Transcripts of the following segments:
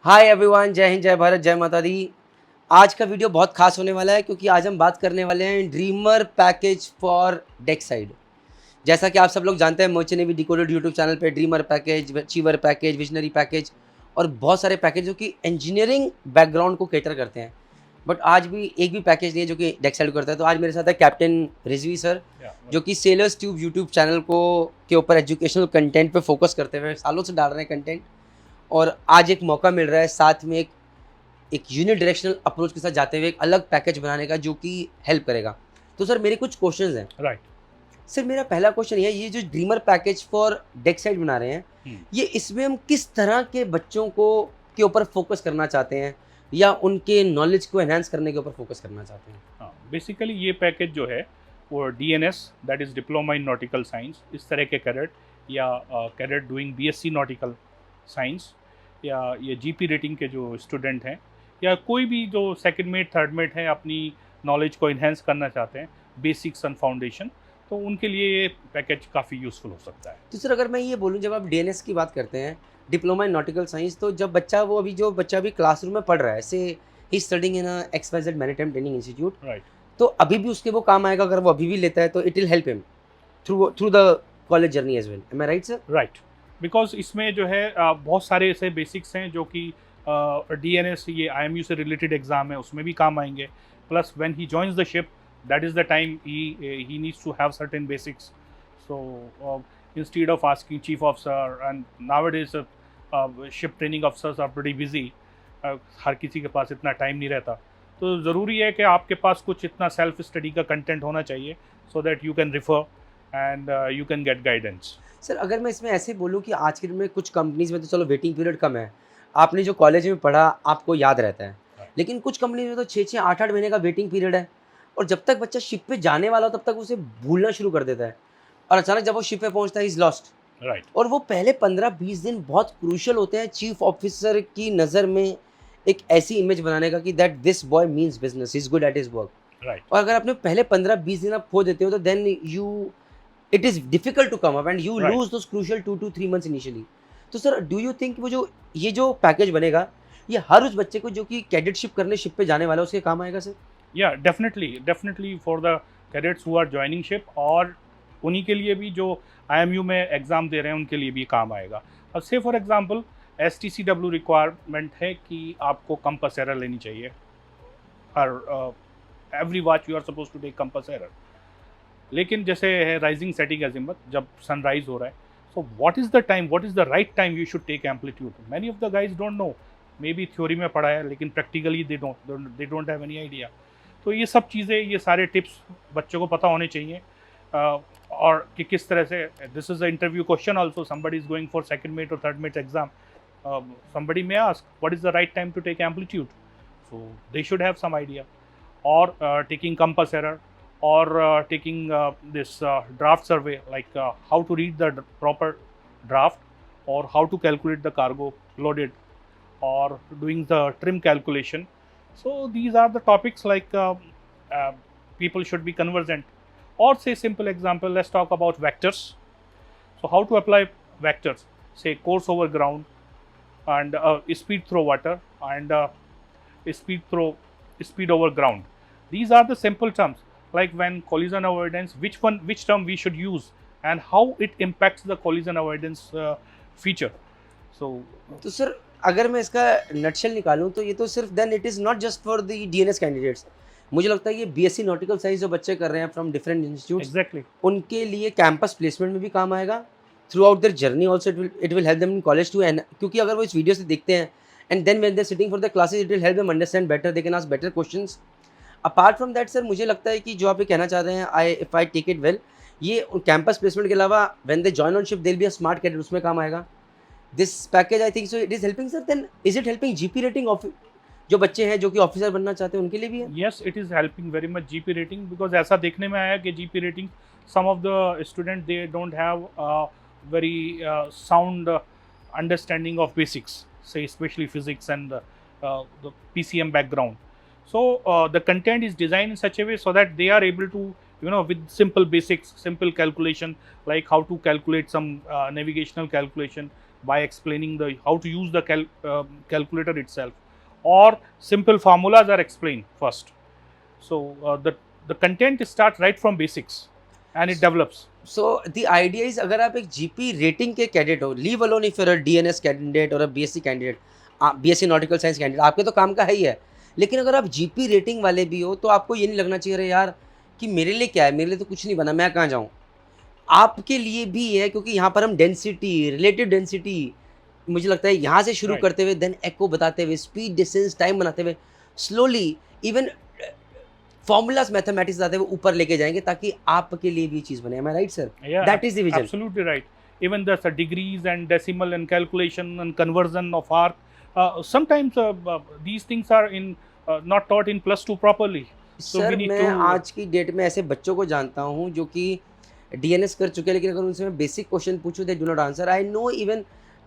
Hi everyone, जय हिंद, जय भारत, जय माता दी। आज का वीडियो बहुत खास होने वाला है क्योंकि आज हम बात करने वाले हैं dreamer package for deck side. जैसा कि आप सब लोग जानते हैं, मोचे ने भी डिकोडेड यूट्यूब चैनल पे dreamer package, achiever package, visionary package और बहुत सारे पैकेज जो कि इंजीनियरिंग बैकग्राउंड को कैटर करते हैं। बट आज भी एक भी पैकेज नहीं है जो कि डेक साइड करता है। तो आज मेरे साथ है कैप्टन रिजवी सर, जो कि सेलर्स ट्यूब यूट्यूब चैनल को के ऊपर एजुकेशनल कंटेंट पे फोकस करते हुए सालों से डाल रहे हैं कंटेंट। और आज एक मौका मिल रहा है साथ में एक यूनिक डायरेक्शनल अप्रोच के साथ जाते हुए एक अलग पैकेज बनाने का जो कि हेल्प करेगा। तो सर मेरे कुछ क्वेश्चंस हैं। राइट। सर मेरा पहला क्वेश्चन ये जो dreamer package for deck side बना रहे हैं, ये इसमें हम किस तरह के बच्चों को के ऊपर फोकस करना चाहते हैं या उनके नॉलेज को एनहांस करने के ऊपर फोकस करना चाहते हैं? हाँ, बेसिकली ये पैकेज जो है वो DNS, that is diploma in nautical science, इस तरह के कैडेट या cadet doing BSc nautical science या ये GP रेटिंग के जो स्टूडेंट हैं या कोई भी जो सेकंड मेट थर्ड मेट हैं अपनी नॉलेज को इन्हेंस करना चाहते हैं, बेसिक्स एंड फाउंडेशन, तो उनके लिए ये पैकेज काफ़ी यूज़फुल हो सकता है। तो सर अगर मैं ये बोलूँ, जब आप DNS की बात करते हैं, डिप्लोमा इन नॉटिकल साइंस, तो जब बच्चा जो बच्चा अभी क्लासरूम में पढ़ रहा है, से ही studying in XYZ maritime training institute, right. तो अभी भी उसके वो काम आएगा। अगर वो अभी भी लेता है तो it will help him through the college journey as well. Am I right sir? Right, because इसमें जो है बहुत सारे ऐसे बेसिक्स हैं जो कि DNS ये IMU से रिलेटेड एग्ज़ाम है उसमें भी काम आएंगे। Plus when he joins the ship, that is the time he needs to have certain basics. So instead of asking chief officer, and nowadays ship training officers are pretty busy, हर किसी के पास इतना time नहीं रहता, तो ज़रूरी है कि आपके पास कुछ इतना सेल्फ स्टडी का कंटेंट होना चाहिए so that you can refer and you can get guidance. Sir अगर मैं इसमें ऐसे बोलूँ कि आज के दिन में कुछ कंपनीज में तो चलो वेटिंग पीरियड कम है, आपने जो कॉलेज में पढ़ा आपको याद रहता है, लेकिन कुछ कंपनी में तो 6-6, 8-8 महीने का वेटिंग पीरियड है। और जब तक बच्चा शिप पे जाने वाला हो तब तक उसे भूलना शुरू कर देता है, और अचानक जब वो शिप पे पहुंचता है, इज लॉस्ट। राइट। और वो पहले 15-20 दिन बहुत क्रूशियल होते हैं चीफ ऑफिसर की नज़र में एक ऐसी इमेज बनाने का कि that this boy means business, is good at his work. Right. और अगर आपने पहले 15-20 दिन आप खो देते हो तो then you it is difficult to come up and you Right. Lose those crucial 2 to 3 months initially. तो सर डू यू थिंक वो जो ये जो पैकेज बनेगा, ये हर उस बच्चे को जो कि कैडेटशिप करने शिप पे जाने वाला है उसके काम आएगा सर? या definitely for the cadets who are joining ship, और उन्हीं के लिए भी जो IMU में एग्ज़ाम दे रहे हैं उनके लिए भी काम आएगा। अब से फॉर एग्जांपल STCW रिक्वायरमेंट है कि आपको कंपास एरर लेनी चाहिए, हर every watch you are suppose to take compass error. लेकिन जैसे है राइजिंग सेटिंग अजीमत, जब सनराइज हो रहा है, so what is the time, what is the right time you should take amplitude? Many of the guys don't know, maybe theory में पढ़ा है लेकिन practically they don't have any idea. तो ये सब चीज़ें, ये सारे टिप्स बच्चों को पता होने चाहिए। और कि किस तरह से, this is a interview question also, somebody is going for second mate और third mate exam, somebody may ask what is the right time to take amplitude, so they should have some idea. Or taking compass error, or taking this draft survey, like how to read the proper draft, or how to calculate the cargo loaded, or doing the trim calculation. So these are the topics like people should be conversant. Or say simple example, let's talk about vectors. So how to apply vectors, say course over ground, and speed through water, and speed over ground. These are the simple terms, like when collision avoidance, which term we should use and how it impacts the collision avoidance feature. तो सर अगर मैं इसका nutshell निकालूं तो ये तो सिर्फ then it is not just for the DNS candidates. मुझे लगता है ये BSc नॉटिकल साइंस जो बच्चे कर रहे हैं फ्रॉम डिफरेंट इंस्टीट्यूट्स, एग्जैक्टली, उनके लिए कैंपस प्लेसमेंट में भी काम आएगा throughout their journey also. It will help them in college too, and क्योंकि अगर वो इस वीडियो से देखते हैं and then when they are sitting for the classes, it will help them understand better, they can ask better questions. Apart from that sir, मुझे लगता है कि जो आप ये कहना चाहते हैं, if I take it well, ये कैंपस प्लेसमेंट के अलावा when they join on ship they will be a smart cadet, उसमें काम आएगा this package. I think so it is helping sir. Then is it helping GP rating of जो बच्चे हैं जो कि ऑफिसर बनना चाहते हैं उनके लिए भी है? yes, it is helping very much GP rating, because ऐसा देखने में आया कि GP rating, some of the student they don't have very sound understanding of basics, say especially physics and the PCM background. So the content is designed in such a way so that they are able to, with simple basics, simple calculation, like how to calculate some navigational calculation, by explaining the how to use the calculator itself, or simple formulas are explained first. So the content starts right from basics, and it develops. So the idea is अगर आप एक GP rating के cadet हो, leave alone if you're a DNS candidate और a BSc candidate, BSc nautical science candidate, आपके तो काम का है ही है, लेकिन अगर आप जीपी रेटिंग वाले भी हो तो आपको ये नहीं लगना चाहिए अरे यार कि मेरे लिए क्या है, मेरे लिए तो कुछ नहीं बना, मैं कहाँ जाऊँ। आपके लिए भी है, क्योंकि यहाँ पर हम डेंसिटी, रिलेटिव डेंसिटी, मुझे लगता है यहाँ से शुरू Right. करते हुए देन एको बताते हुए, स्पीड, डिस्टेंस, टाइम बनाते हुए, स्लोली इवन फॉर्मूलाज मैथमेटिक्स बताते हुए ऊपर लेके जाएंगे ताकि आपके लिए भी चीज़ बने। Am I right, sir? Yeah, That is the vision. absolutely right. Even the degrees and decimal and calculation and conversion of arc, sometimes these things are in not taught in +2 properly. So sir we need मैं to. आज की date में ऐसे बच्चों को जानता हूँ जो कि डीएनएस कर चुके हैं, लेकिन अगर उनसे मैं बेसिक क्वेश्चन पूछूँ they do not answer.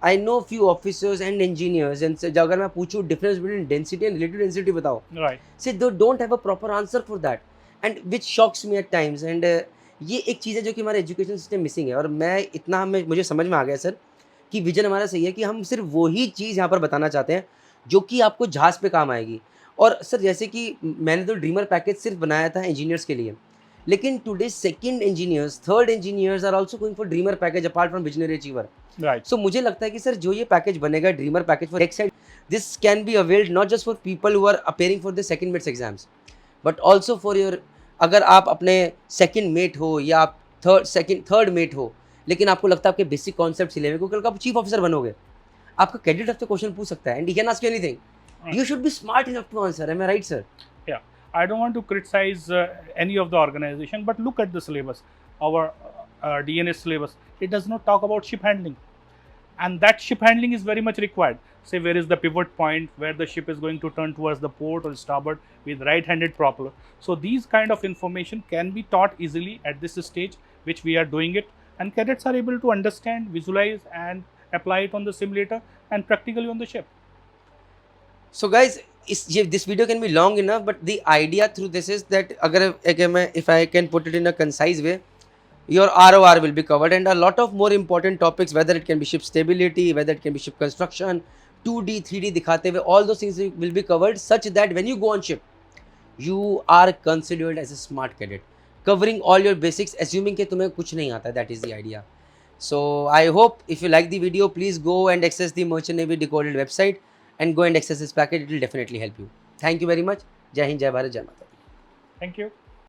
I know few officers and engineers, जिनसे अगर मैं पूछूँ difference between density and relative density बताओ, Right. Say they don't have a proper answer for that, and which shocks me at times. And ये एक चीज़ है जो कि हमारे एजुकेशन सिस्टम मिसिंग है। और मैं इतना हमें मुझे समझ में आ गया सर कि विजन हमारा सही है कि हम सिर्फ वही चीज़ यहाँ पर बताना चाहते हैं जो कि आपको जहाज़ पे काम आएगी। और सर जैसे कि मैंने तो ड्रीमर पैकेज सिर्फ बनाया था इंजीनियर्स के लिए, लेकिन today second engineers, third engineers are also going for dreamer package apart from visionary achiever. Right. So मुझे लगता है कि सर जो ये पैकेज बनेगा dreamer package for Exide, this can be availed not just for people who are appearing for the second mids exams, but also for your, अगर आप अपने सेकंड मेट हो या आप थर्ड मेट हो, लेकिन आपको लगता है आपके बेसिक कॉन्सेप्ट सिले हुए, क्योंकि कल को आप चीफ ऑफिसर बनोगे, आपका कैडेट आपसे क्वेश्चन पूछ सकता है and he can ask you anything. You should be smart enough to answer. Am I right sir? Yeah. I don't want to criticize any of the organization, but look at the syllabus. Our DNS syllabus, it does not talk about ship handling, and that ship handling is very much required. Say where is the pivot point, where the ship is going to turn towards the port or starboard with right-handed propeller. So these kind of information can be taught easily at this stage, which we are doing it, and cadets are able to understand, visualize, and apply it on the simulator and practically on the ship. So guys, this video can be long enough, but the idea through this is that if I can put it in a concise way, your ROR will be covered, and a lot of more important topics, whether it can be ship stability, whether it can be ship construction, 2D 3D दिखाते हुए, all those things will be covered such that when you go on ship, you are considered as a smart cadet, covering all your basics, assuming कि तुम्हें कुछ नहीं आता। That is the idea. So I hope if you like the video, please go and access the Merchant Navy Decoded website and go and access this package. It will definitely help you. Thank you very much. Jai Hind, Jai Bharat, Jai Mata Di. Thank you.